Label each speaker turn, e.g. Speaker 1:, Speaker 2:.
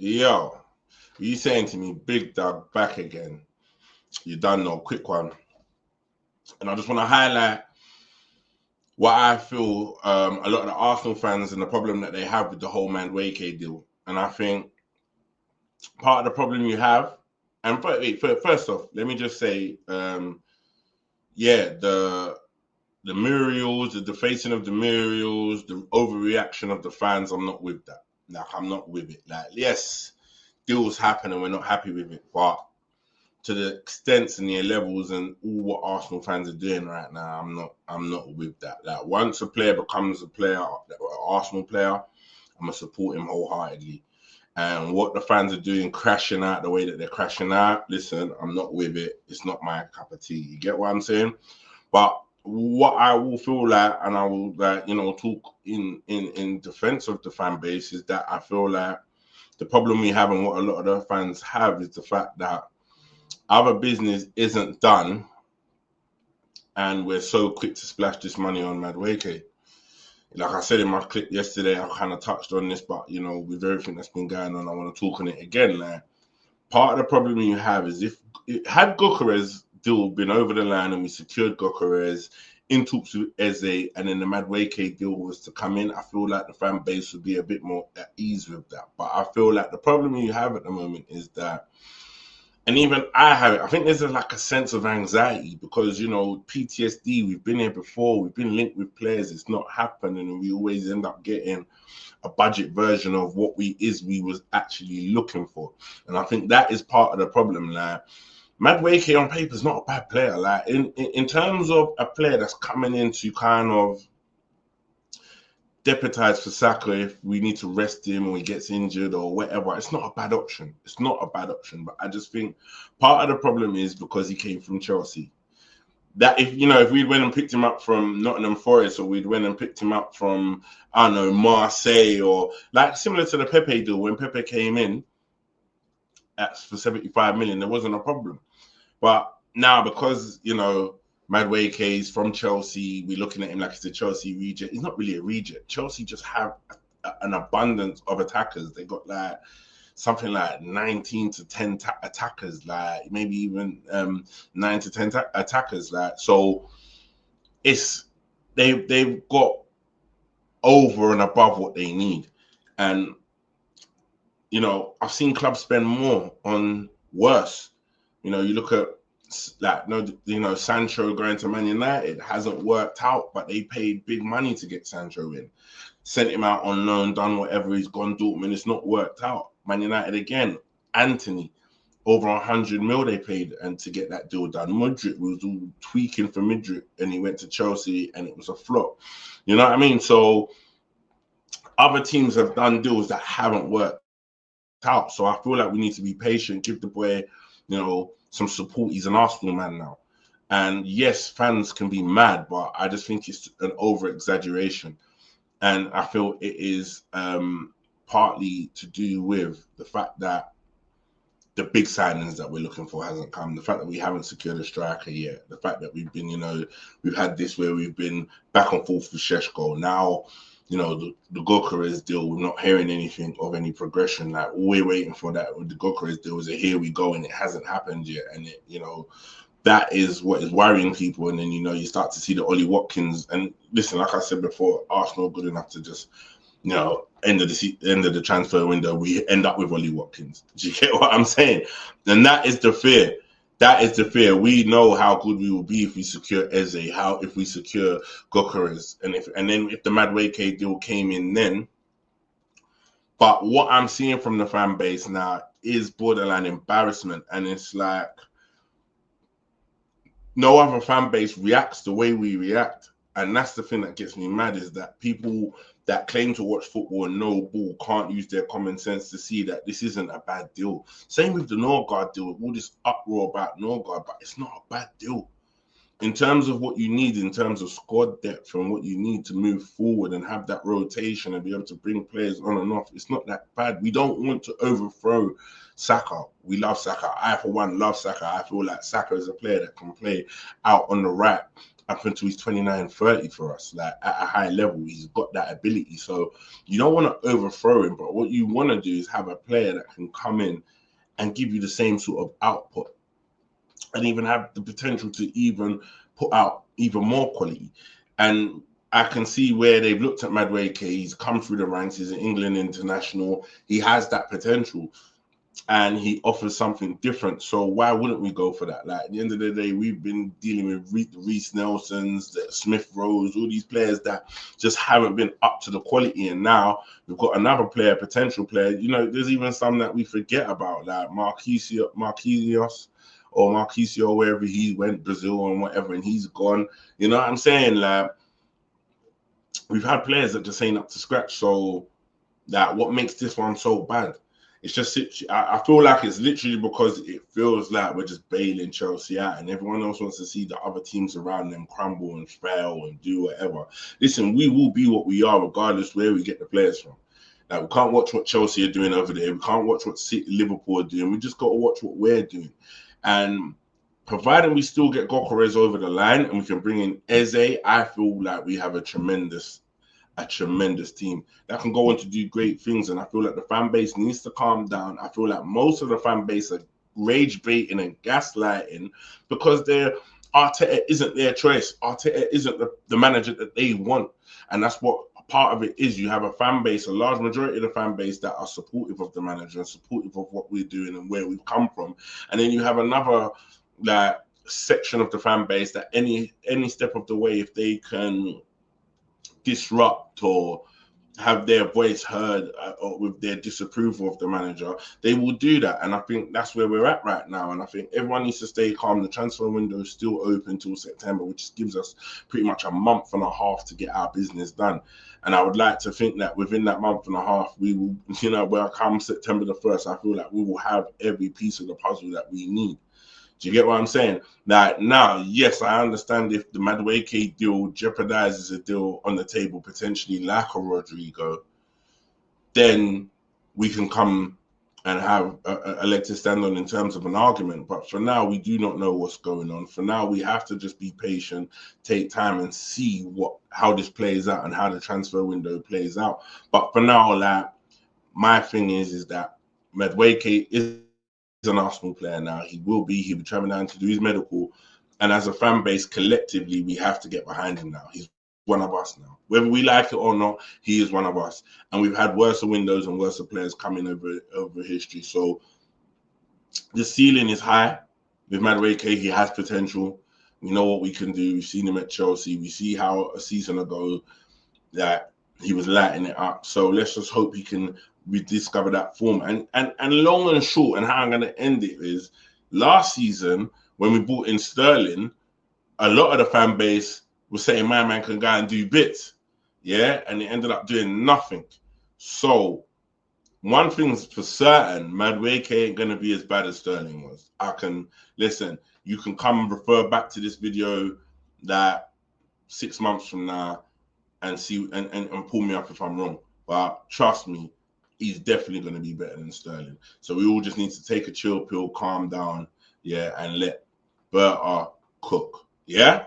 Speaker 1: Yo, you saying to me, Big Dog back again? You done no quick one, and I just want to highlight what I feel a lot of the Arsenal fans and the problem that they have with the whole Madueke deal. And I think part of the problem you have, and first off, let me just say, yeah, the Muriels, the defacing of the Muriels, the overreaction of the fans, I'm not with that. Like, I'm not with it. Like, yes, deals happen and we're not happy with it, but to the extents and the levels and all what Arsenal fans are doing right now, I'm not with that. Like, once a player becomes a player, an Arsenal player, I'm gonna support him wholeheartedly. And what the fans are doing, crashing out the way that they're crashing out, listen, I'm not with it. It's not my cup of tea. You get what I'm saying? But what I will feel like, and I will like, talk in defense of the fan base, is that I feel like the problem we have and what a lot of the fans have is the fact that other business isn't done, and we're so quick to splash this money on Madueke. Like I said in my clip yesterday, I kind of touched on this, but with everything that's been going on, I want to talk on it again. Like, part of the problem you have is if it had Gokares deal been over the line and we secured Gokares in talks with Eze, and then the Madueke deal was to come in, I feel like the fan base would be a bit more at ease with that. But I feel like the problem you have at the moment is that, and even I have it, I think there's like a sense of anxiety because, PTSD, we've been here before, we've been linked with players, it's not happening, and we always end up getting a budget version of what we was actually looking for. And I think that is part of the problem. Like, Madueke on paper is not a bad player. Like, in terms of a player that's coming in to kind of deputize for Saka if we need to rest him or he gets injured or whatever, it's not a bad option. It's not a bad option. But I just think part of the problem is because he came from Chelsea. That if we'd went and picked him up from Nottingham Forest, or we'd went and picked him up from, I don't know, Marseille, or like similar to the Pepe deal, when Pepe came in for 75 million, there wasn't a problem. But now, because Madueke is from Chelsea, we're looking at him like he's a Chelsea reject. He's not really a reject. Chelsea just have an abundance of attackers. They got like something like 19 to 10 attackers, like maybe even 9 to 10 attackers. Like, so it's they've got over and above what they need. And I've seen clubs spend more on worse. You look at like Sancho going to Man United hasn't worked out, but they paid big money to get Sancho in, sent him out on loan, done whatever, he's gone Dortmund, it's not worked out. Man United again, Anthony, over 100 mil they paid and to get that deal done. Mudryk was all tweaking for Mudryk and he went to Chelsea and it was a flop. You know what I mean? So other teams have done deals that haven't worked out. So I feel like we need to be patient, give the boy, some support. He's an Arsenal man now. And yes, fans can be mad, but I just think it's an over exaggeration. And I feel it is partly to do with the fact that the big signings that we're looking for hasn't come. The fact that we haven't secured a striker yet. The fact that we've been, we've had this where we've been back and forth with Sheshko. Now, the Gokares deal, we're not hearing anything of any progression. Like, all we're waiting for that with the Gokares deal is a here we go, and it hasn't happened yet. And that is what is worrying people. And then, you start to see the Ollie Watkins. And listen, like I said before, Arsenal good enough to just, end of the transfer window, we end up with Ollie Watkins. Do you get what I'm saying? And that is the fear. That is the fear. We know how good we will be if we secure Eze, if we secure Gokares, and then if the Madueke deal came in then. But what I'm seeing from the fan base now is borderline embarrassment, and it's like no other fan base reacts the way we react. And that's the thing that gets me mad, is that people that claim to watch football and know ball can't use their common sense to see that this isn't a bad deal. Same with the Norgard deal, all this uproar about Norgard, but it's not a bad deal. In terms of what you need, in terms of squad depth and what you need to move forward and have that rotation and be able to bring players on and off, it's not that bad. We don't want to overthrow Saka. We love Saka. I, for one, love Saka. I feel like Saka is a player that can play out on the right up until he's 29, 30 for us, like at a high level. He's got that ability. So you don't want to overthrow him, but what you want to do is have a player that can come in and give you the same sort of output and even have the potential to even put out even more quality. And I can see where they've looked at Madueke. He's come through the ranks. He's an England international. He has that potential, and he offers something different. So why wouldn't we go for that? Like at the end of the day, we've been dealing with Reece Nelsons, the Smith Rose, all these players that just haven't been up to the quality. And now we've got another player, potential player. You know, there's even some that we forget about, like Marquinhos, wherever he went, Brazil and whatever, and he's gone. You know what I'm saying? Like, we've had players that just ain't up to scratch. So that what makes this one so bad? It's just, I feel like it's literally because it feels like we're just bailing Chelsea out, and everyone else wants to see the other teams around them crumble and fail and do whatever. Listen, we will be what we are regardless where we get the players from. Like, we can't watch what Chelsea are doing over there. We can't watch what Liverpool are doing. We just got to watch what we're doing. And providing we still get Gyökeres over the line and we can bring in Eze, I feel like we have a tremendous team that can go on to do great things. And I feel like the fan base needs to calm down. I feel like most of the fan base are rage baiting and gaslighting because Arteta isn't their choice. Arteta isn't the manager that they want. And that's what part of it is. You have a fan base, a large majority of the fan base that are supportive of the manager and supportive of what we're doing and where we've come from. And then you have another section of the fan base that any step of the way, if they can disrupt or have their voice heard or with their disapproval of the manager, they will do that. And I think that's where we're at right now. And I think everyone needs to stay calm. The transfer window is still open till September, which gives us pretty much a month and a half to get our business done. And I would like to think that within that month and a half, we will, where come September the 1st, I feel like we will have every piece of the puzzle that we need. Do you get what I'm saying? Like, now, yes, I understand if the Madueke deal jeopardizes a deal on the table, potentially like a Rodrigo, then we can come and have a leg to stand on in terms of an argument. But for now, we do not know what's going on. For now, we have to just be patient, take time and see how this plays out and how the transfer window plays out. But for now, like, my thing is that Madueke is an Arsenal player now. He'll be traveling down to do his medical. And as a fan base, collectively, we have to get behind him now. He's one of us now. Whether we like it or not, he is one of us. And we've had worse windows and worse players coming over history. So the ceiling is high. With Madueke, he has potential. We know what we can do. We've seen him at Chelsea. We see how a season ago that he was lighting it up. So let's just hope he can rediscover that form. And long and short, and how I'm going to end it is, last season when we brought in Sterling, a lot of the fan base was saying my man can go and do bits, yeah, and it ended up doing nothing. So one thing's for certain, Madueke ain't going to be as bad as Sterling was. You can come and refer back to this video that 6 months from now and see and pull me up if I'm wrong. But trust me, he's definitely going to be better than Sterling. So we all just need to take a chill pill, calm down, yeah, and let Berta cook. Yeah?